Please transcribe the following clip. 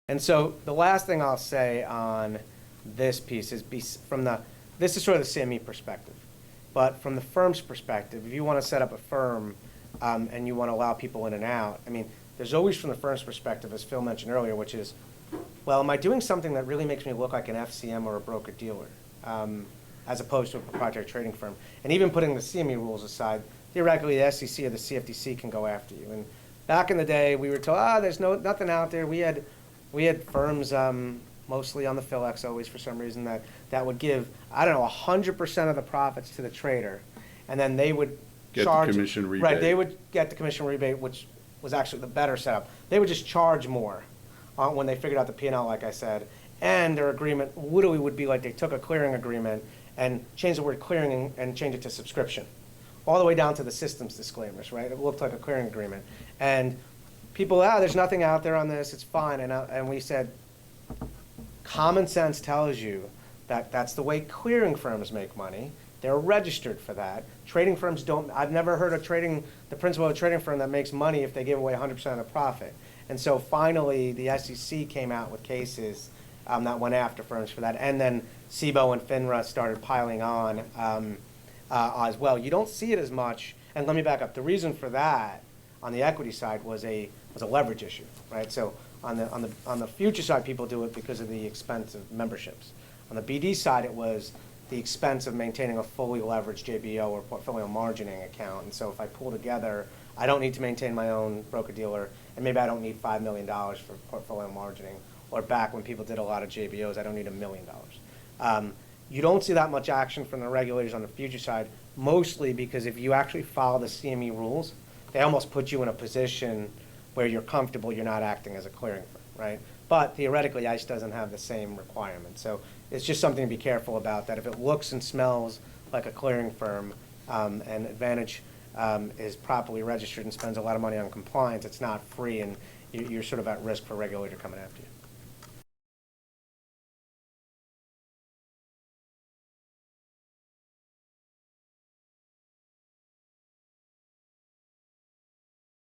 And so the last thing I'll say on this piece is this is sort of the CME perspective. But from the firm's perspective, if you want to set up a firm and you want to allow people in and out, I mean, there's always from the firm's perspective, as Phil mentioned earlier, which is, well, am I doing something that really makes me look like an FCM or a broker-dealer as opposed to a proprietary trading firm? And even putting the CME rules aside, theoretically, the SEC or the CFTC can go after you. And back in the day, we were told, there's nothing out there. We had firms mostly on the PhilEx always for some reason that would give, I don't know, 100% of the profits to the trader, and then they would charge the commission rebate. Right, they would get the commission rebate, which was actually the better setup. They would just charge more when they figured out the P&L, like I said, and their agreement literally would be like they took a clearing agreement and changed the word clearing and changed it to subscription, all the way down to the systems disclaimers, right? It looked like a clearing agreement. And people, there's nothing out there on this, it's fine. And we said, common sense tells you that that's the way clearing firms make money. They're registered for that. Trading firms don't. I've never heard the principal of a trading firm that makes money if they give away 100% of the profit. And so finally, the SEC came out with cases that went after firms for that. And then SIBO and FINRA started piling on as well. You don't see it as much. And let me back up. The reason for that on the equity side was a leverage issue, right? So on the future side, people do it because of the expense of memberships. On the BD side, it was the expense of maintaining a fully leveraged JBO or portfolio margining account. And so if I pull together, I don't need to maintain my own broker-dealer, and maybe I don't need $5 million for portfolio margining. Or back when people did a lot of JBOs, I don't need $1 million. You don't see that much action from the regulators on the future side, mostly because if you actually follow the CME rules, they almost put you in a position where you're comfortable you're not acting as a clearing firm, right? But theoretically, ICE doesn't have the same requirement. So it's just something to be careful about, that if it looks and smells like a clearing firm and Advantage is properly registered and spends a lot of money on compliance, it's not free, and you're sort of at risk for a regulator coming after you.